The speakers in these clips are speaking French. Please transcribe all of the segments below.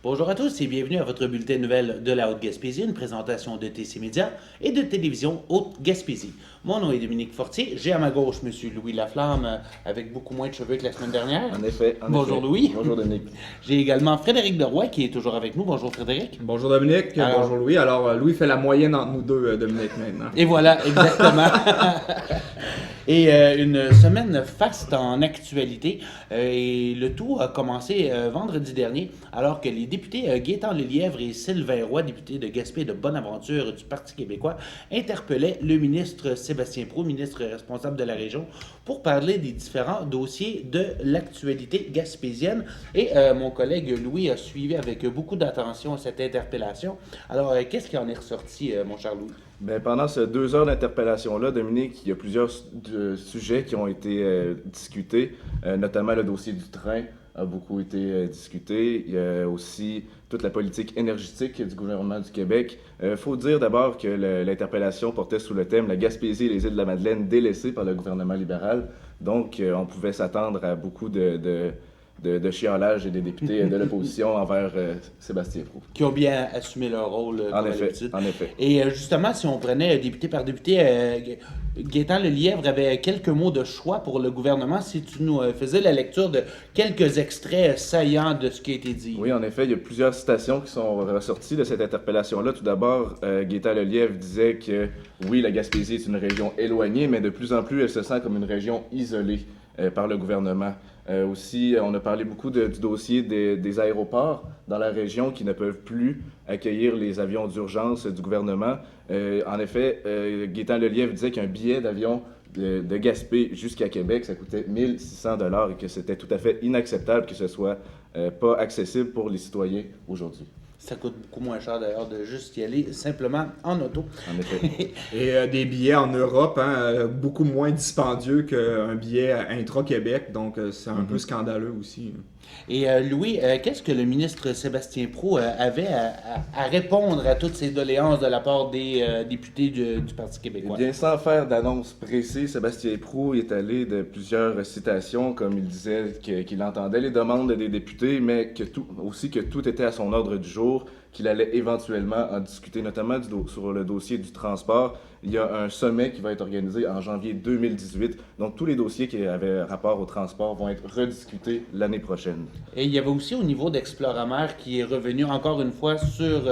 Bonjour à tous et bienvenue à votre bulletin de nouvelles de la Haute-Gaspésie, une présentation de TC Média et de Télévision Haute-Gaspésie. Mon nom est Dominique Fortier, j'ai à ma gauche M. Louis Laflamme avec beaucoup moins de cheveux que la semaine dernière. En effet. Bonjour Louis. Bonjour Dominique. J'ai également Frédéric Deroy qui est toujours avec nous. Bonjour Frédéric. Bonjour Dominique, bonjour Louis. Alors Louis fait la moyenne entre nous deux, Dominique, maintenant. Et voilà, exactement. Et une semaine faste en actualité. Et le tout a commencé vendredi dernier, alors que les députés Gaétan Lelièvre et Sylvain Roy, députés de Gaspé et de Bonaventure du Parti québécois, interpellaient le ministre Sébastien Proulx, ministre responsable de la région, pour parler des différents dossiers de l'actualité gaspésienne. Et mon collègue Louis a suivi avec beaucoup d'attention cette interpellation. Alors, qu'est-ce qui en est ressorti, mon cher Louis? Bien, pendant ces 2 heures d'interpellation-là, Dominique, il y a plusieurs sujets qui ont été discutés, notamment le dossier du train a beaucoup été discuté. Il y a aussi toute la politique énergétique du gouvernement du Québec. Il faut dire d'abord que l'interpellation portait sous le thème « La Gaspésie et les îles de la Madeleine délaissées par le gouvernement libéral ». Donc, on pouvait s'attendre à beaucoup de chiolage et des députés de l'opposition envers Sébastien Proulx. Qui ont bien assumé leur rôle, en effet. Et justement, si on prenait député par député, Gaétan Lelièvre avait quelques mots de choix pour le gouvernement. Si tu nous faisais la lecture de quelques extraits saillants de ce qui a été dit. Oui, en effet, il y a plusieurs citations qui sont ressorties de cette interpellation-là. Tout d'abord, Gaétan Lelièvre disait que oui, la Gaspésie est une région éloignée, mais de plus en plus, elle se sent comme une région isolée par le gouvernement. Aussi, on a parlé beaucoup du dossier des aéroports dans la région qui ne peuvent plus accueillir les avions d'urgence du gouvernement. En effet, Gaétan Lelièvre disait qu'un billet d'avion de Gaspé jusqu'à Québec, ça coûtait 1 600 $ et que c'était tout à fait inacceptable que ce soit pas accessible pour les citoyens aujourd'hui. Ça coûte beaucoup moins cher d'ailleurs de juste y aller simplement en auto. En effet. Et des billets en Europe, beaucoup moins dispendieux qu'un billet intra-Québec, donc c'est un peu scandaleux aussi. Et Louis, qu'est-ce que le ministre Sébastien Proulx avait à répondre à toutes ces doléances de la part des députés du Parti québécois? Eh bien, sans faire d'annonce précise, Sébastien Proulx est allé de plusieurs citations, comme il disait qu'il entendait les demandes des députés, mais que tout était à son ordre du jour, qu'il allait éventuellement en discuter, notamment sur le dossier du transport. Il y a un sommet qui va être organisé en janvier 2018. Donc, tous les dossiers qui avaient rapport au transport vont être rediscutés l'année prochaine. Et il y avait aussi au niveau d'Exploramer qui est revenu encore une fois sur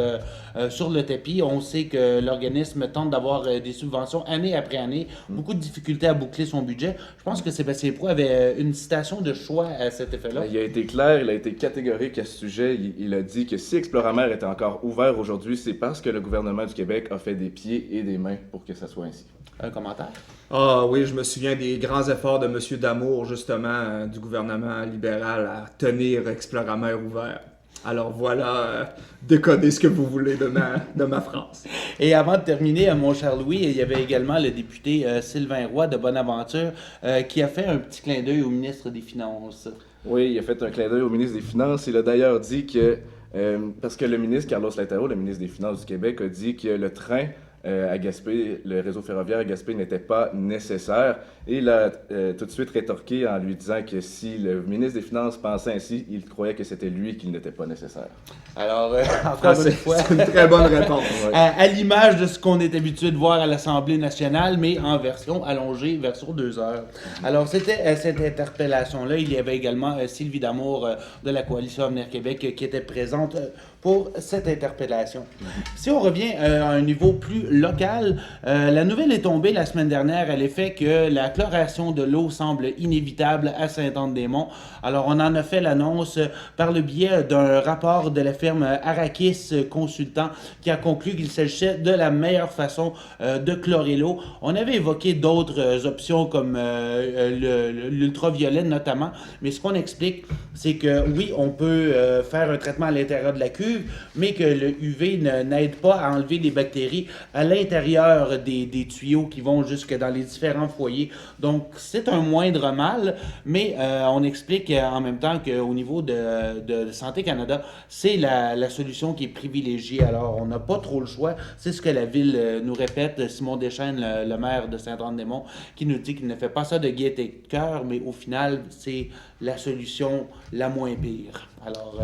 le tapis. On sait que l'organisme tente d'avoir des subventions année après année. Beaucoup de difficultés à boucler son budget. Je pense que Sébastien Proulx avait une citation de choix à cet effet-là. Il a été clair, il a été catégorique à ce sujet. Il a dit que si Exploramer était encore ouvert aujourd'hui, c'est parce que le gouvernement du Québec a fait des pieds et des mains pour que ça soit ainsi. Un commentaire? Ah oui, je me souviens des grands efforts de M. Damour, justement, du gouvernement libéral à tenir Exploramer ouvert. Alors voilà, décodez ce que vous voulez de ma France. Et avant de terminer, mon cher Louis, il y avait également le député Sylvain Roy de Bonaventure qui a fait un petit clin d'œil au ministre des Finances. Oui, il a fait un clin d'œil au ministre des Finances. Il a d'ailleurs dit que, parce que le ministre Carlos Letao, le ministre des Finances du Québec, a dit que le train à Gaspé, le réseau ferroviaire à Gaspé n'était pas nécessaire. Et il a tout de suite rétorqué en lui disant que si le ministre des Finances pensait ainsi, il croyait que c'était lui qu'il n'était pas nécessaire. Alors, encore une fois, c'est une très bonne réponse. À l'image de ce qu'on est habitué de voir à l'Assemblée nationale, mais en version allongée, version 2 heures. Alors, c'était cette interpellation-là. Il y avait également Sylvie Damour de la Coalition Avenir Québec qui était présente pour cette interpellation. Si on revient à un niveau plus local, la nouvelle est tombée la semaine dernière à l'effet que la chloration de l'eau semble inévitable à Sainte-Anne-des-Monts. Alors, on en a fait l'annonce par le biais d'un rapport de la firme Arakis Consultant qui a conclu qu'il s'agissait de la meilleure façon de chlorer l'eau. On avait évoqué d'autres options comme l'ultraviolet notamment, mais ce qu'on explique, c'est que oui, on peut faire un traitement à l'intérieur de la cuve, mais que le UV n'aide pas à enlever les bactéries à l'intérieur des tuyaux qui vont jusque dans les différents foyers. Donc, c'est un moindre mal, mais on explique en même temps qu'au niveau de Santé Canada, c'est la solution qui est privilégiée. Alors, on n'a pas trop le choix. C'est ce que la Ville nous répète. Simon Deschênes, le maire de Sainte-Anne-des-Monts, qui nous dit qu'il ne fait pas ça de gaieté de cœur, mais au final, c'est la solution la moins pire. Alors,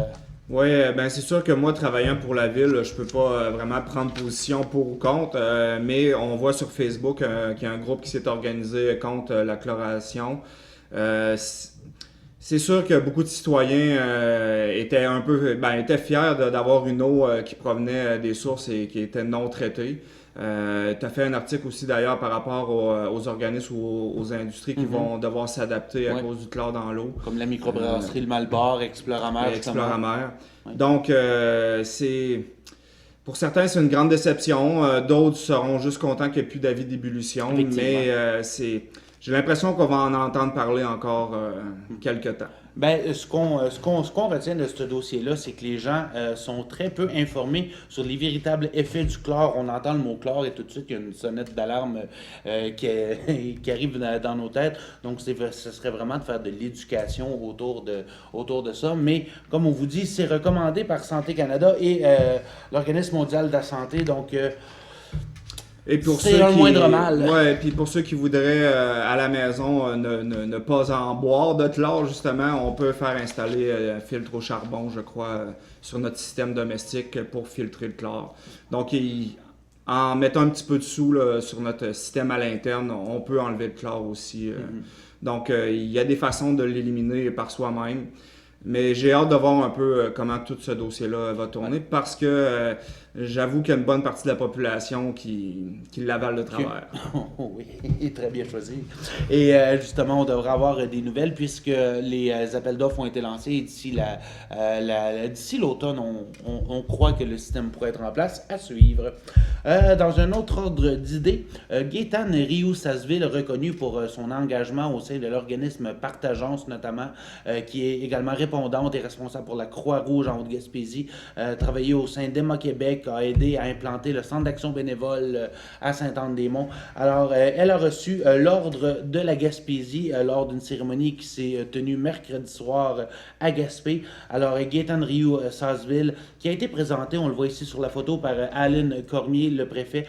Oui, ben c'est sûr que moi, travaillant pour la ville, je peux pas vraiment prendre position pour ou contre, mais on voit sur Facebook qu'il y a un groupe qui s'est organisé contre la chloration. C'est sûr que beaucoup de citoyens étaient fiers d'avoir une eau qui provenait des sources et qui était non traitée. Tu as fait un article aussi d'ailleurs par rapport aux organismes ou aux industries qui vont devoir s'adapter à Ouais. cause du chlore dans l'eau. Comme la microbrasserie Le Malbar, Exploramer, Exploramer. Ouais. Donc, pour certains, c'est une grande déception. D'autres seront juste contents qu'il n'y ait plus d'avis d'ébullition. Effectivement. Mais j'ai l'impression qu'on va en entendre parler encore quelques temps. Ben, ce qu'on retient de ce dossier-là, c'est que les gens sont très peu informés sur les véritables effets du chlore. On entend le mot chlore et tout de suite, il y a une sonnette d'alarme qui arrive dans nos têtes. Donc, ce serait vraiment de faire de l'éducation autour de ça. Mais, comme on vous dit, c'est recommandé par Santé Canada et l'Organisme mondial de la santé. Donc, Et pour c'est ceux un qui, moindre mal. Ouais, puis pour ceux qui voudraient à la maison ne pas en boire de chlore, justement, on peut faire installer un filtre au charbon, je crois, sur notre système domestique pour filtrer le chlore. Donc, en mettant un petit peu de sous là, sur notre système à l'interne, on peut enlever le chlore aussi. Donc, il y a des façons de l'éliminer par soi-même. Mais j'ai hâte de voir un peu comment tout ce dossier-là va tourner parce que j'avoue qu'il y a une bonne partie de la population qui l'avale de travers. Oui, très bien choisi. Et justement, on devrait avoir des nouvelles puisque les appels d'offres ont été lancés et d'ici l'automne, on croit que le système pourrait être en place. À suivre. Dans un autre ordre d'idées, Gaétan Rioux-Sasseville, reconnu pour son engagement au sein de l'organisme Partageance notamment, qui est également répondante et responsable pour la Croix-Rouge en Haute-Gaspésie, travaillé au sein d'Emma Québec, a aidé à implanter le centre d'action bénévole à Sainte-Anne-des-Monts. Alors, elle a reçu l'ordre de la Gaspésie lors d'une cérémonie qui s'est tenue mercredi soir à Gaspé. Alors, Gaétan Rioux-Sasseville, qui a été présenté, on le voit ici sur la photo, par Aline Cormier, le préfet,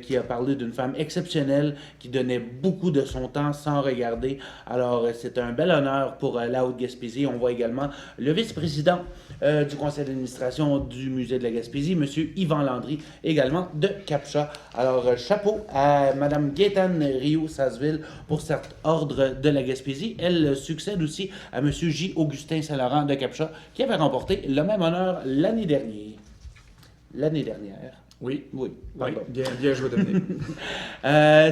qui a parlé d'une femme exceptionnelle, qui donnait beaucoup de son temps sans regarder. Alors, c'est un bel honneur pour la Haute-Gaspésie. On voit également le vice-président du conseil d'administration du musée de la Gaspésie, M. Yvan Landry, également de Capcha. Alors, chapeau à Mme Gaétan Rioux-Sasseville pour cet ordre de la Gaspésie. Elle succède aussi à M. J. Augustin Saint-Laurent de Capcha, qui avait remporté le même honneur l'année dernière. Oui. Oui. Bien joué, Dominique.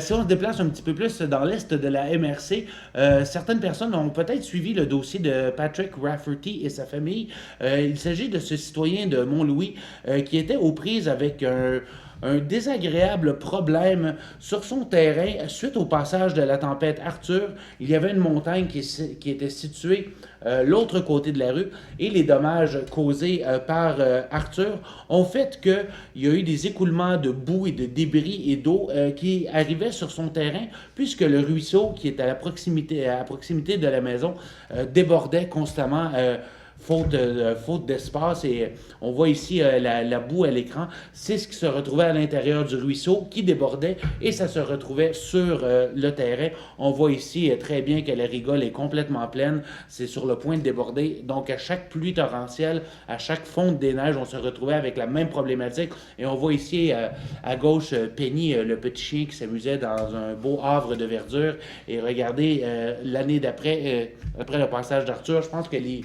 Si on se déplace un petit peu plus dans l'est de la MRC, certaines personnes ont peut-être suivi le dossier de Patrick Rafferty et sa famille. Il s'agit de ce citoyen de Mont-Louis qui était aux prises avec un désagréable problème sur son terrain suite au passage de la tempête Arthur. Il y avait une montagne qui était située l'autre côté de la rue et les dommages causés par Arthur ont fait qu'il y a eu des écoulements de boue et de débris et d'eau qui arrivaient sur son terrain puisque le ruisseau qui est à proximité de la maison débordait constamment. Faute d'espace et on voit ici la boue à l'écran, c'est ce qui se retrouvait à l'intérieur du ruisseau qui débordait et ça se retrouvait sur le terrain. On voit ici très bien que la rigole est complètement pleine, c'est sur le point de déborder, donc à chaque pluie torrentielle, à chaque fonte des neiges, on se retrouvait avec la même problématique et on voit ici à gauche Penny, le petit chien qui s'amusait dans un beau havre de verdure et regardez l'année d'après, après le passage d'Arthur, je pense que les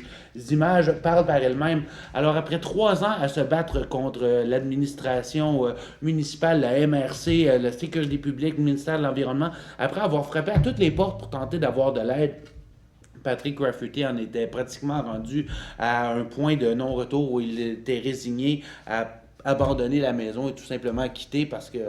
images parlent par elles-mêmes. Alors, après 3 ans à se battre contre l'administration municipale, la MRC, la sécurité publique, le ministère de l'Environnement, après avoir frappé à toutes les portes pour tenter d'avoir de l'aide, Patrick Rafferty en était pratiquement rendu à un point de non-retour où il était résigné à abandonner la maison et tout simplement quitter parce que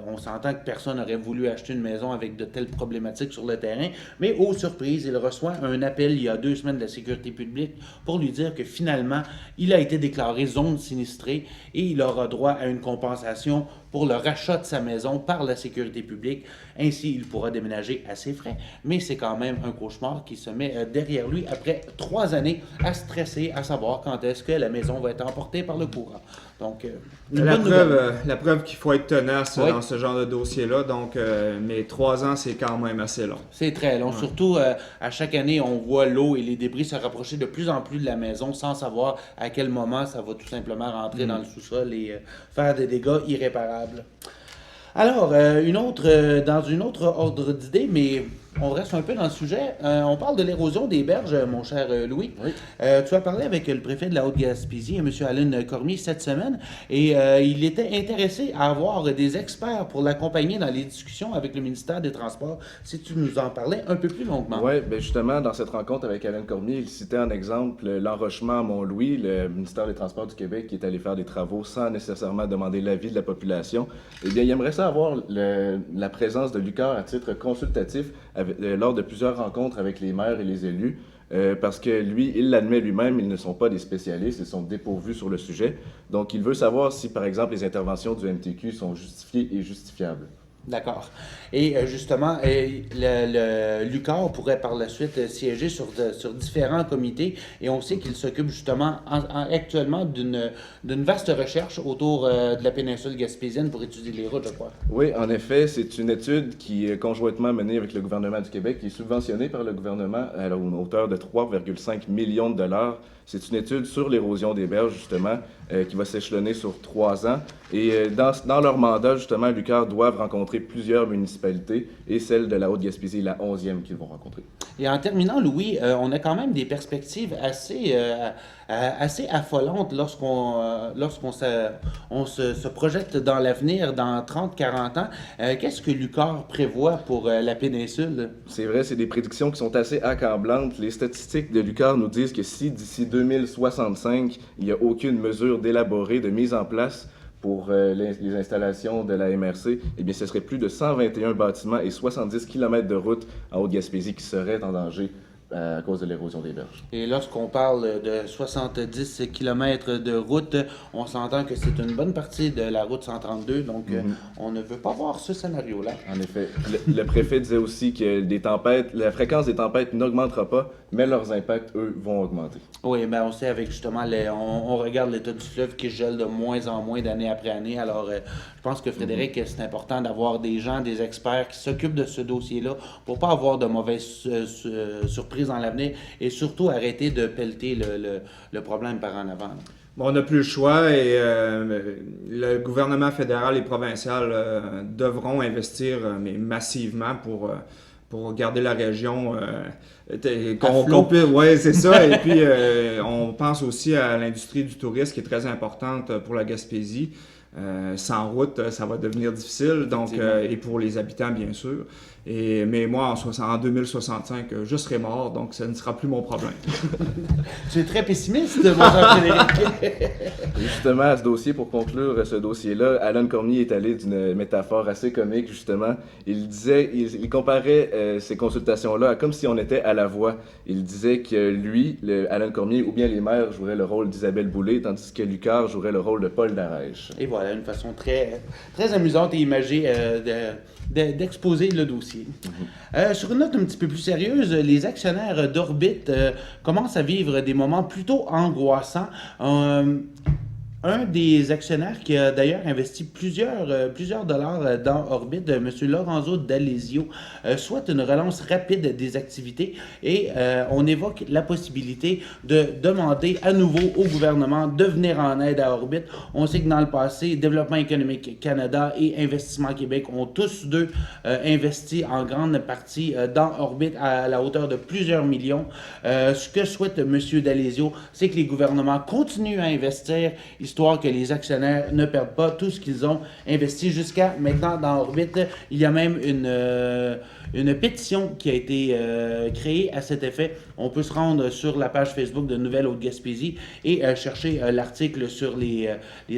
on s'entend que personne n'aurait voulu acheter une maison avec de telles problématiques sur le terrain. Mais aux surprises, il reçoit un appel il y a 2 semaines de la sécurité publique pour lui dire que finalement, il a été déclaré zone sinistrée et il aura droit à une compensation pour le rachat de sa maison par la sécurité publique. Ainsi, il pourra déménager à ses frais. Mais c'est quand même un cauchemar qui se met derrière lui après 3 années à stresser, à savoir quand est-ce que la maison va être emportée par le courant. Donc, La preuve qu'il faut être tenace Oui. dans ce genre de dossier-là. Donc, mais 3 ans, c'est quand même assez long. C'est très long. Surtout, à chaque année, on voit l'eau et les débris se rapprocher de plus en plus de la maison sans savoir à quel moment ça va tout simplement rentrer dans le sous-sol et faire des dégâts irréparables. Alors, dans une autre ordre d'idée, mais on reste un peu dans le sujet. On parle de l'érosion des berges, mon cher Louis. Oui. Tu as parlé avec le préfet de la Haute-Gaspésie, M. Alain Cormier, cette semaine, et il était intéressé à avoir des experts pour l'accompagner dans les discussions avec le ministère des Transports. Si tu nous en parlais un peu plus longuement. Oui, bien justement, dans cette rencontre avec Alain Cormier, il citait en exemple l'enrochement à Mont-Louis, le ministère des Transports du Québec qui est allé faire des travaux sans nécessairement demander l'avis de la population. Eh bien, il aimerait ça avoir la présence de l'UQAR à titre consultatif lors de plusieurs rencontres avec les maires et les élus, parce que lui, il l'admet lui-même, ils ne sont pas des spécialistes, ils sont dépourvus sur le sujet. Donc, il veut savoir si, par exemple, les interventions du MTQ sont justifiées et justifiables. D'accord. Et justement, l'UQAR pourrait par la suite siéger sur différents comités et on sait qu'il s'occupe justement actuellement d'une vaste recherche autour de la péninsule gaspésienne pour étudier les routes, je crois. Oui, en effet, c'est une étude qui est conjointement menée avec le gouvernement du Québec, qui est subventionnée par le gouvernement à une hauteur de 3,5 millions de dollars. C'est une étude sur l'érosion des berges, justement, qui va s'échelonner sur 3 ans. Et dans leur mandat, justement, l'UQAR doivent rencontrer plusieurs municipalités et celle de la Haute-Gaspésie, la 11e qu'ils vont rencontrer. Et en terminant, Louis, on a quand même des perspectives assez affolantes lorsqu'on se projette dans l'avenir, dans 30-40 ans. Qu'est-ce que l'UQAR prévoit pour la péninsule? C'est vrai, c'est des prédictions qui sont assez accablantes. Les statistiques de l'UQAR nous disent que si d'ici 2065, il n'y a aucune mesure d'élaborée, de mise en place pour les installations de la MRC, eh bien, ce serait plus de 121 bâtiments et 70 km de route en Haute-Gaspésie qui seraient en danger à cause de l'érosion des berges. Et lorsqu'on parle de 70 km de route, on s'entend que c'est une bonne partie de la route 132, donc on ne veut pas voir ce scénario-là. En effet. Le préfet disait aussi que la fréquence des tempêtes n'augmentera pas, mais leurs impacts, eux, vont augmenter. Oui, ben on sait avec justement, on regarde l'état du fleuve qui gèle de moins en moins d'année après année. Alors, je pense que Frédéric, c'est important d'avoir des gens, des experts qui s'occupent de ce dossier-là pour pas avoir de mauvaises surprises dans l'avenir et surtout arrêter de pelleter le problème par en avant. Bon, on n'a plus le choix et le gouvernement fédéral et provincial devront investir mais massivement pour garder la région oui, c'est ça. Et puis, on pense aussi à l'industrie du tourisme qui est très importante pour la Gaspésie. Sans route, ça va devenir difficile, donc, et pour les habitants, bien sûr. Mais moi, en 2065, je serai mort, donc ça ne sera plus mon problème. Tu es très pessimiste, mon cher Frédéric. Justement, à ce dossier, pour conclure ce dossier-là, Alain Cormier est allé d'une métaphore assez comique, justement. Il comparait ces consultations-là à comme si on était à la voix. Il disait que lui, Alain Cormier, ou bien les maires joueraient le rôle d'Isabelle Boulay, tandis que l'UQAR jouerait le rôle de Paul Darèche. Et voilà, une façon très, très amusante et imagée d'exposer le dossier. Sur une note un petit peu plus sérieuse, les actionnaires d'Orbit commencent à vivre des moments plutôt angoissants. Un des actionnaires qui a d'ailleurs investi plusieurs dollars dans Orbit, M. Lorenzo D'Alesio, souhaite une relance rapide des activités et on évoque la possibilité de demander à nouveau au gouvernement de venir en aide à Orbit. On sait que dans le passé, Développement économique Canada et Investissement Québec ont tous deux investi en grande partie dans Orbit à la hauteur de plusieurs millions. Ce que souhaite M. D'Alesio, c'est que les gouvernements continuent à investir, histoire que les actionnaires ne perdent pas tout ce qu'ils ont investi jusqu'à maintenant dans Orbit. Il y a même une pétition qui a été créée à cet effet. On peut se rendre sur la page Facebook de Nouvelle Haute-Gaspésie et chercher l'article sur les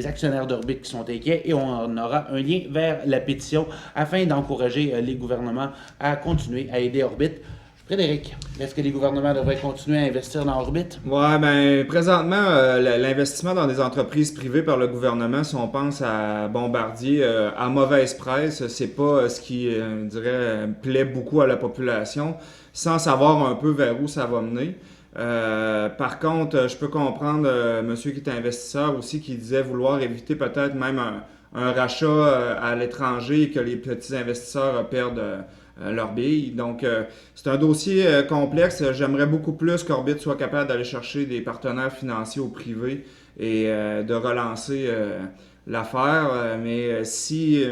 actionnaires d'Orbit qui sont inquiets et on aura un lien vers la pétition afin d'encourager les gouvernements à continuer à aider Orbit. Frédéric, est-ce que les gouvernements devraient continuer à investir dans Orbit? Ouais, ben présentement, l'investissement dans des entreprises privées par le gouvernement, si on pense à Bombardier, à mauvaise presse, c'est pas ce qui, je dirais, plaît beaucoup à la population, sans savoir un peu vers où ça va mener. Par contre, je peux comprendre monsieur qui est investisseur aussi, qui disait vouloir éviter peut-être même un rachat à l'étranger et que les petits investisseurs perdent leurs billes. Donc, c'est un dossier complexe. J'aimerais beaucoup plus qu'Orbit soit capable d'aller chercher des partenaires financiers au privé et de relancer l'affaire. Mais si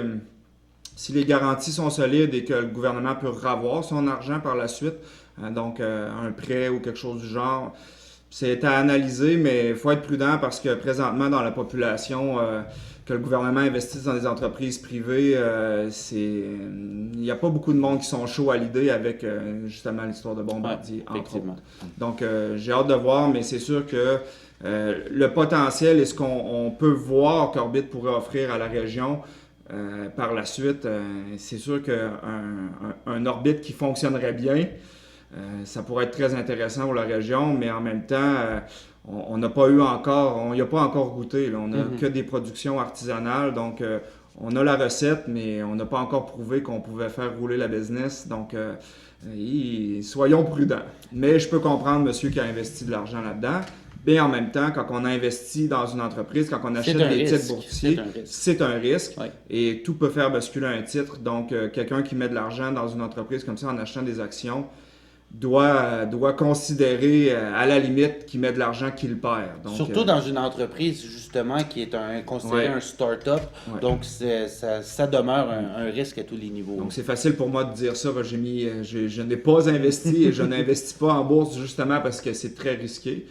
les garanties sont solides et que le gouvernement peut ravoir son argent par la suite, donc un prêt ou quelque chose du genre, c'est à analyser, mais il faut être prudent parce que présentement dans la population, que le gouvernement investisse dans des entreprises privées, il n'y a pas beaucoup de monde qui sont chauds à l'idée avec justement l'histoire de Bombardier, entre autres. Donc j'ai hâte de voir, mais c'est sûr que le potentiel et ce qu'on peut voir qu'Orbit pourrait offrir à la région par la suite, c'est sûr qu'un Orbit qui fonctionnerait bien, ça pourrait être très intéressant pour la région, mais en même temps, on n'a pas eu encore, on n'y a pas encore goûté. Là. On n'a que des productions artisanales, donc on a la recette, mais on n'a pas encore prouvé qu'on pouvait faire rouler la business. Donc, soyons prudents. Mais je peux comprendre monsieur qui a investi de l'argent là-dedans. Mais en même temps, quand on investit dans une entreprise, quand on achète des titres boursiers, c'est un risque. Oui. Et tout peut faire basculer un titre. Donc, quelqu'un qui met de l'argent dans une entreprise comme ça en achetant des actions, doit considérer à la limite qu'il met de l'argent qu'il perd. Donc, surtout dans une entreprise justement qui est considéré un start-up, donc ça demeure un risque à tous les niveaux. Donc c'est facile pour moi de dire ça, parce que je n'ai pas investi et je n'investis pas en bourse justement parce que c'est très risqué.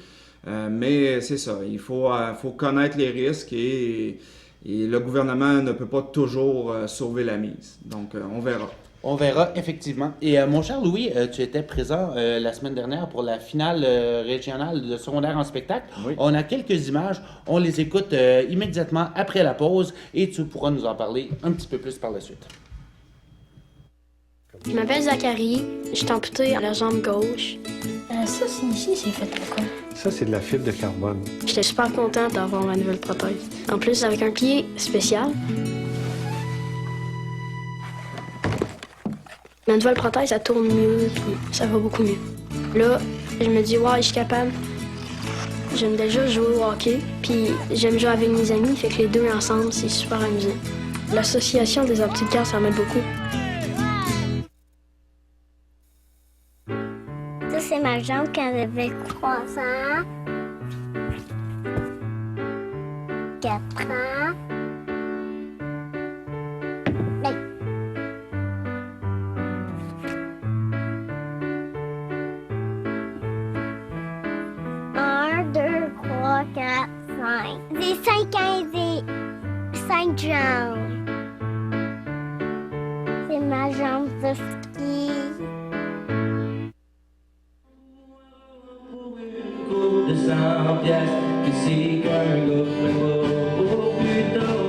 Mais c'est ça, il faut connaître les risques et le gouvernement ne peut pas toujours sauver la mise. Donc on verra. On verra, effectivement. Et mon cher Louis, tu étais présent la semaine dernière pour la finale régionale de secondaire en spectacle. Oui. On a quelques images, on les écoute immédiatement après la pause et tu pourras nous en parler un petit peu plus par la suite. Je m'appelle Zachary, je suis amputé à la jambe gauche. Ça, c'est fait pourquoi? Ça, c'est de la fibre de carbone. J'étais super contente d'avoir ma nouvelle prothèse. En plus, avec un pied spécial. Ma nouvelle prothèse, ça tourne mieux, puis ça va beaucoup mieux. Là, je me dis, ouais, je suis capable. J'aime déjà jouer au hockey, puis j'aime jouer avec mes amis, fait que les deux ensemble, c'est super amusant. L'association des aptitudes, ça m'aide beaucoup. Ça, c'est ma jambe quand j'avais 3 ans, 4 ans. J'ai 5 ans et 5 jambes. C'est ma jambe de ski. De 100 piastres, que c'est qu'un gars au plus tôt.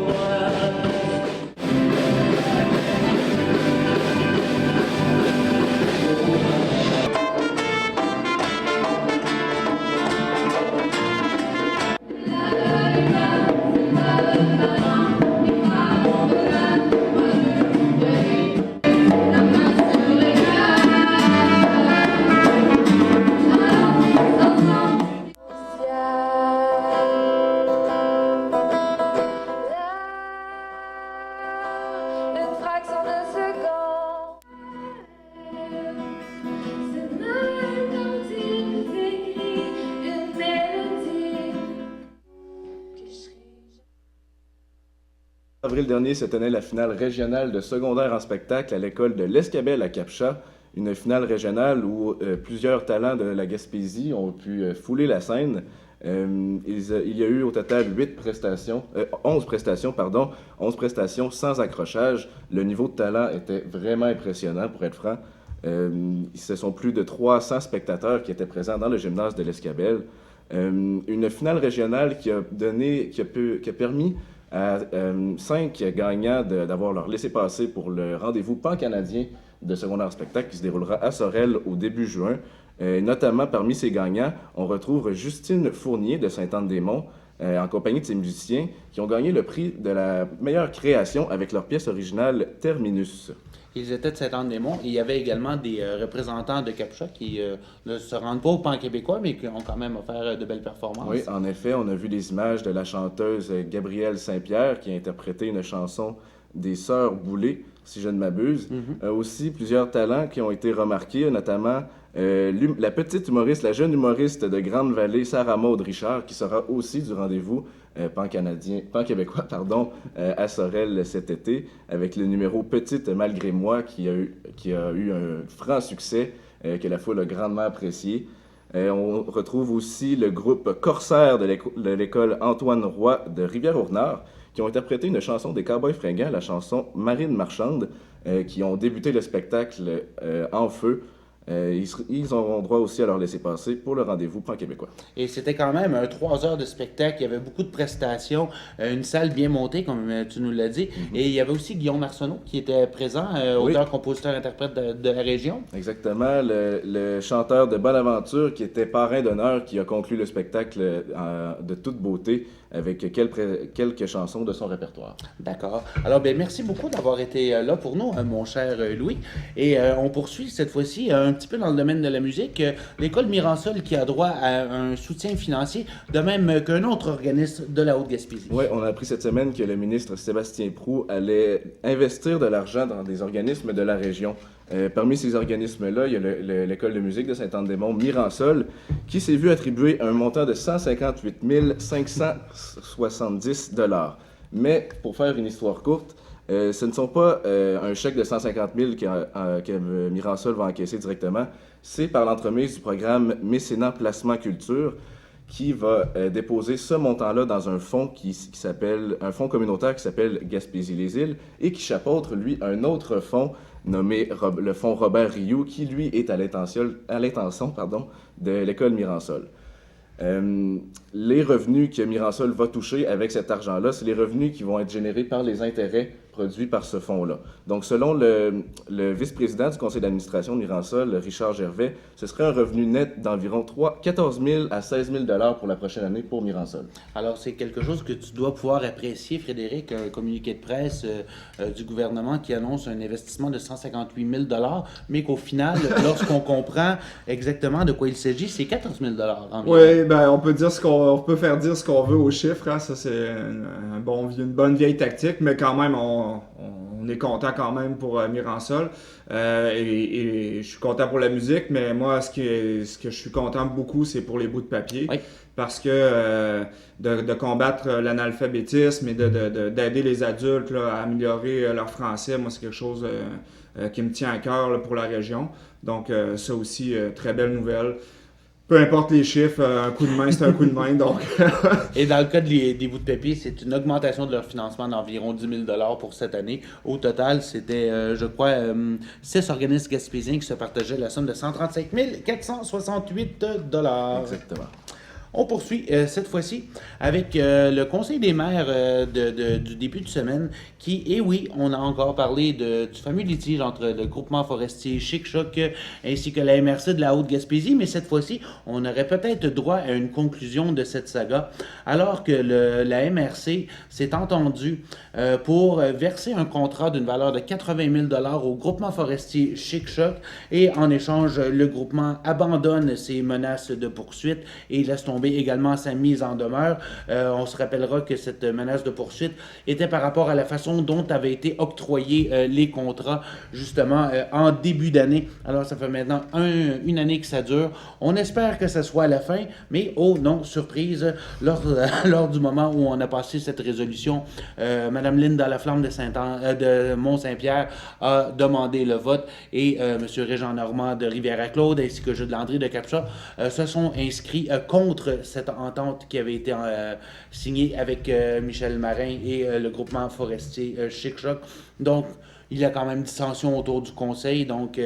Avril dernier se tenait la finale régionale de secondaire en spectacle à l'école de l'Escabelle à Cap-Chat, une finale régionale où plusieurs talents de la Gaspésie ont pu fouler la scène. Il y a eu au total 11 prestations sans accrochage. Le niveau de talent était vraiment impressionnant, pour être franc. Ce sont plus de 300 spectateurs qui étaient présents dans le gymnase de l'Escabelle. Une finale régionale qui a permis à 5 gagnants d'avoir leur laissez-passer pour le rendez-vous pan-canadien de secondaire en spectacle qui se déroulera à Sorel au début juin. Notamment, parmi ces gagnants, on retrouve Justine Fournier de Sainte-Anne-des-Monts, en compagnie de ces musiciens qui ont gagné le prix de la meilleure création avec leur pièce originale Terminus. Ils étaient de Saint-Anne-des-Monts et il y avait également des représentants de Captcha qui ne se rendent pas au pan québécois, mais qui ont quand même offert de belles performances. Oui, en effet, on a vu des images de la chanteuse Gabrielle Saint-Pierre qui a interprété une chanson des Sœurs Boulay, si je ne m'abuse. Aussi, plusieurs talents qui ont été remarqués, notamment la petite humoriste, la jeune humoriste de Grande-Vallée, Sarah Maud Richard, qui sera aussi du rendez-vous pan-québécois, à Sorel cet été, avec le numéro Petite malgré moi, qui a eu un franc succès, que la foule a grandement apprécié. On retrouve aussi le groupe Corsaire de l'école Antoine Roy de Rivière-au-Renard, qui ont interprété une chanson des Cowboys fringants, la chanson Marine marchande, qui ont débuté le spectacle en feu. Ils auront droit aussi à leur laisser-passer pour le rendez-vous pan-québécois. Et c'était quand même 3 heures de spectacle. Il y avait beaucoup de prestations, une salle bien montée, comme tu nous l'as dit. Et il y avait aussi Guillaume Arsenault qui était présent, auteur, compositeur, interprète de la région. Exactement. Le chanteur de Bonaventure qui était parrain d'honneur, qui a conclu le spectacle de toute beauté avec quelques chansons de son répertoire. D'accord. Alors, merci beaucoup d'avoir été là pour nous, mon cher Louis. Et on poursuit cette fois-ci un petit peu dans le domaine de la musique. L'école Miransol qui a droit à un soutien financier, de même qu'un autre organisme de la Haute-Gaspésie. Oui, on a appris cette semaine que le ministre Sébastien Proulx allait investir de l'argent dans des organismes de la région. Parmi ces organismes-là, il y a l'école de musique de Saint-Anne-des-Monts, Miransol, qui s'est vu attribuer un montant de 158 570 $. Mais, pour faire une histoire courte, ce ne sont pas un chèque de 150 000 que Miransol va encaisser directement. C'est par l'entremise du programme Mécénat Placement Culture qui va déposer ce montant-là dans un fonds qui s'appelle un fonds communautaire qui s'appelle Gaspésie-les-Îles et qui chapeautre, lui, un autre fonds nommé le fonds Robert Rioux, qui, lui, est à l'intention de l'école Miransol. Les revenus que Miransol va toucher avec cet argent-là, c'est les revenus qui vont être générés par les intérêts produits par ce fonds-là. Donc, selon le vice-président du conseil d'administration de Miransol, Richard Gervais, ce serait un revenu net d'environ 14 000 à 16 000 $ pour la prochaine année pour Miransol. Alors, c'est quelque chose que tu dois pouvoir apprécier, Frédéric, un communiqué de presse du gouvernement qui annonce un investissement de 158 000 $, mais qu'au final, lorsqu'on comprend exactement de quoi il s'agit, c'est 14 000 $ environ. Oui, on peut faire dire ce qu'on veut aux chiffres, hein. Ça c'est une bonne vieille tactique, mais quand même on est content quand même pour Miransol et je suis content pour la musique, mais moi ce que je suis content beaucoup, c'est pour les bouts de papier. Oui. Parce que de combattre l'analphabétisme et d'aider les adultes là, à améliorer leur français, moi c'est quelque chose qui me tient à cœur là, pour la région. Donc ça aussi, très belle nouvelle. Peu importe les chiffres, un coup de main, c'est un coup de main. Donc... Et dans le cas des bouts de papier, c'est une augmentation de leur financement d'environ 10 000 $ pour cette année. Au total, c'était, je crois, 6 organismes gaspésiens qui se partageaient la somme de 135 468 $. Exactement. On poursuit cette fois-ci avec le Conseil des maires du début de semaine qui, et oui, on a encore parlé du fameux litige entre le groupement forestier Chic-Choc ainsi que la MRC de la Haute-Gaspésie, mais cette fois-ci, on aurait peut-être droit à une conclusion de cette saga alors que la MRC s'est entendue pour verser un contrat d'une valeur de 80 000 $ au groupement forestier Chic-Choc et en échange, le groupement abandonne ses menaces de poursuite et laisse tomber également sa mise en demeure. On se rappellera que cette menace de poursuite était par rapport à la façon dont avaient été octroyés les contrats, justement, en début d'année. Alors, ça fait maintenant une année que ça dure. On espère que ça soit à la fin, mais oh non, surprise, lors du moment où on a passé cette résolution, Mme Linda Laflamme de Mont-Saint-Pierre a demandé le vote et M. Régent Normand de Rivière-à-Claude ainsi que Jules Landry de Captcha se sont inscrits contre cette entente qui avait été signée avec Michel Marin et le groupement forestier Chic-Choc. Donc, il y a quand même dissension autour du conseil. Donc,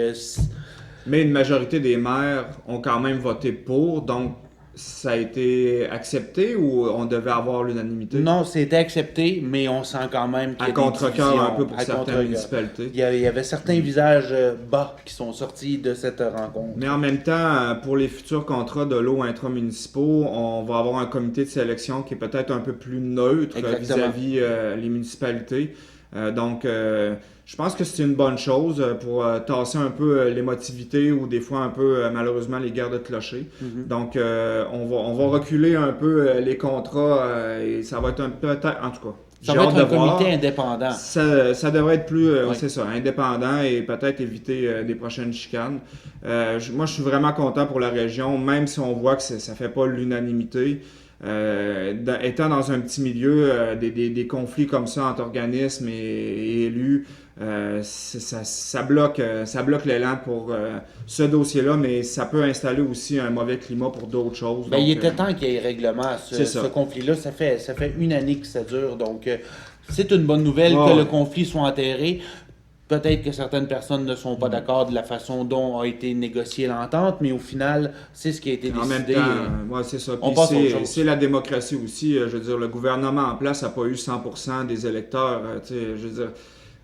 mais une majorité des maires ont quand même voté pour. Donc, Ça a été accepté ou on devait avoir l'unanimité? Non, c'était accepté, mais on sent quand même qu'il y À a des contre-cœur un divisions, peu pour à certaines contre-cœur. municipalités. Il y avait certains visages bas qui sont sortis de cette rencontre. Mais en même temps, pour les futurs contrats de l'eau intramunicipaux, on va avoir un comité de sélection qui est peut-être un peu plus neutre Exactement. vis-à-vis les municipalités. Donc, je pense que c'est une bonne chose pour tasser un peu l'émotivité ou des fois un peu, malheureusement, les guerres de clocher. Donc, on va reculer un peu les contrats et ça va être peut-être, en tout cas, Ça j'ai va hâte être un de voir. comité indépendant. Ça devrait être plus, Oui. c'est ça, indépendant et peut-être éviter des prochaines chicanes. Moi, je suis vraiment content pour la région, même si on voit que ça fait pas l'unanimité. Étant dans un petit milieu, des conflits comme ça entre organismes et élus, ça bloque l'élan pour ce dossier-là, mais ça peut installer aussi un mauvais climat pour d'autres choses. Ben, Donc, il était temps qu'il y ait règlement à c'est ça. ce conflit-là. Ça fait une année que ça dure. Donc, c'est une bonne nouvelle Ouais. que le conflit soit enterré. Peut-être que certaines personnes ne sont pas d'accord de la façon dont a été négociée l'entente, mais au final, c'est ce qui a été En même décidé. temps, ouais, c'est ça. On Puis passe à autre chose. c'est la démocratie aussi. Je veux dire, le gouvernement en place n'a pas eu 100% des électeurs. Tu sais, je veux dire,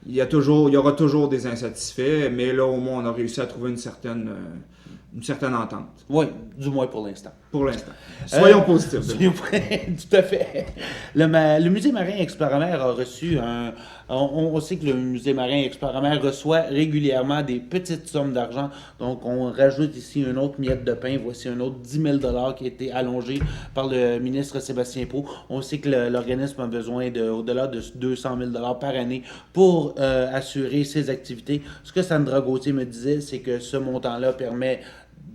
il y aura toujours des insatisfaits, mais là, au moins, on a réussi à trouver une certaine entente. Oui, du moins pour l'instant. Pour l'instant. Soyons positifs. Tout à fait. Le Musée marin Exploramer a reçu on sait que le Musée marin Exploramer reçoit régulièrement des petites sommes d'argent. Donc, on rajoute ici une autre miette de pain. Voici un autre 10 000 $ qui a été allongé par le ministre Sébastien Pau. On sait que l'organisme a besoin au-delà de 200 000 $ par année pour assurer ses activités. Ce que Sandra Gauthier me disait, c'est que ce montant-là permet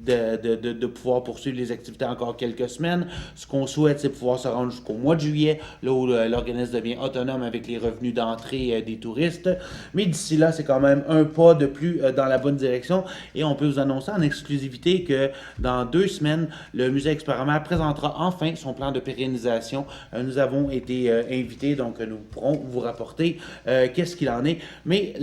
de pouvoir poursuivre les activités encore quelques semaines. Ce qu'on souhaite, c'est pouvoir se rendre jusqu'au mois de juillet, là où l'organisme devient autonome avec les revenus d'entrée des touristes. Mais d'ici là, c'est quand même un pas de plus dans la bonne direction. Et on peut vous annoncer en exclusivité que dans 2 semaines, le Musée Exploramer présentera enfin son plan de pérennisation. Nous avons été invités, donc nous pourrons vous rapporter qu'est-ce qu'il en est. Mais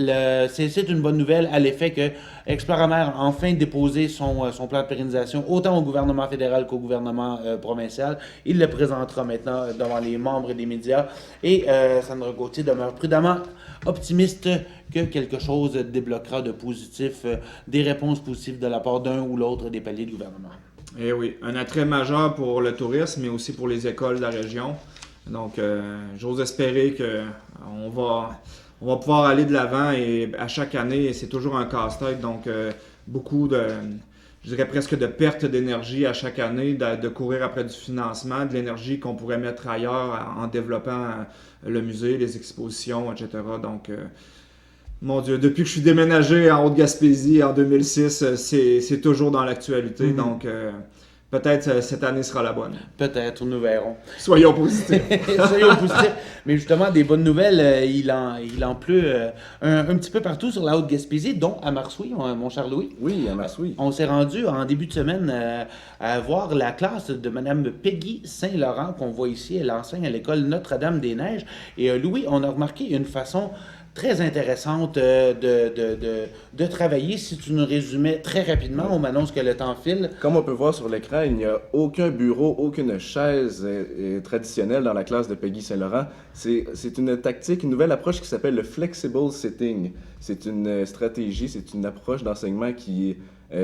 c'est une bonne nouvelle à l'effet que Exploramer a enfin déposé son plan de pérennisation autant au gouvernement fédéral qu'au gouvernement provincial. Il le présentera maintenant devant les membres des médias et Sandra Gauthier demeure prudemment optimiste que quelque chose débloquera de positif, des réponses positives de la part d'un ou l'autre des paliers de gouvernement. Eh oui, un attrait majeur pour le tourisme, mais aussi pour les écoles de la région. Donc, j'ose espérer qu'on va pouvoir aller de l'avant et à chaque année, c'est toujours un casse-tête. Donc, beaucoup je dirais presque de perte d'énergie à chaque année, de courir après du financement, de l'énergie qu'on pourrait mettre ailleurs en développant le musée, les expositions, etc. Donc, mon Dieu, depuis que je suis déménagé en Haute-Gaspésie en 2006, c'est toujours dans l'actualité. Donc, peut-être cette année sera la bonne. Peut-être, nous verrons. Soyons positifs. Soyons positifs. Mais justement, des bonnes nouvelles, il en pleut un petit peu partout sur la Haute-Gaspésie, dont à Marsoui, mon cher Louis. Oui, à Marsoui. On s'est rendu en début de semaine à voir la classe de Mme Peggy Saint-Laurent qu'on voit ici. Elle enseigne à l'école Notre-Dame-des-Neiges. Et Louis, on a remarqué une façon très intéressante de travailler. Si tu nous résumais très rapidement, on m'annonce que le temps file. Comme on peut voir sur l'écran, il n'y a aucun bureau, aucune chaise traditionnelle dans la classe de Peggy Saint-Laurent. C'est une tactique, une nouvelle approche qui s'appelle le flexible sitting. C'est une stratégie, c'est une approche d'enseignement qui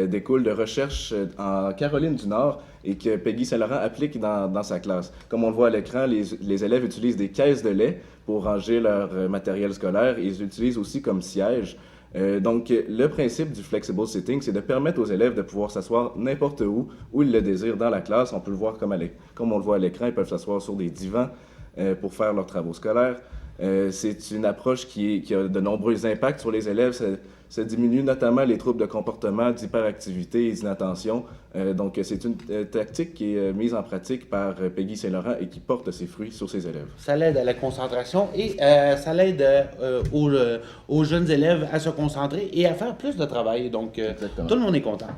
découle de recherches en Caroline du Nord et que Peggy Saint-Laurent applique dans sa classe. Comme on le voit à l'écran, les élèves utilisent des caisses de lait pour ranger leur matériel scolaire et ils l'utilisent aussi comme siège. Donc, le principe du flexible sitting, c'est de permettre aux élèves de pouvoir s'asseoir n'importe où ils le désirent dans la classe. On peut le voir comme on le voit à l'écran, ils peuvent s'asseoir sur des divans pour faire leurs travaux scolaires. C'est une approche qui a de nombreux impacts sur les élèves. Ça diminue notamment les troubles de comportement, d'hyperactivité et d'inattention. Donc, c'est une tactique qui est mise en pratique par Peggy Saint-Laurent et qui porte ses fruits sur ses élèves. Ça l'aide à la concentration et ça l'aide aux jeunes élèves à se concentrer et à faire plus de travail. Donc, tout le monde est content.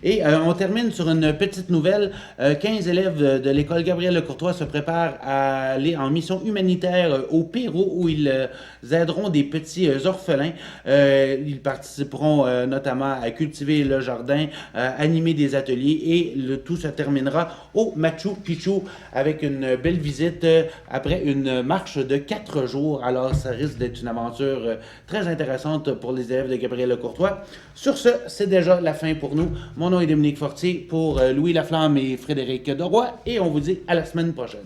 Et on termine sur une petite nouvelle. 15 élèves de l'école Gabriel-Lecourtois se préparent à aller en mission humanitaire au Pérou où ils aideront des petits orphelins. Ils participent participeront notamment à cultiver le jardin, animer des ateliers et le tout se terminera au Machu Picchu avec une belle visite après une marche de 4 jours. Alors, ça risque d'être une aventure très intéressante pour les élèves de Gabriel Lecourtois. Sur ce, c'est déjà la fin pour nous. Mon nom est Dominique Fortier pour Louis Laflamme et Frédéric Doroy et on vous dit à la semaine prochaine.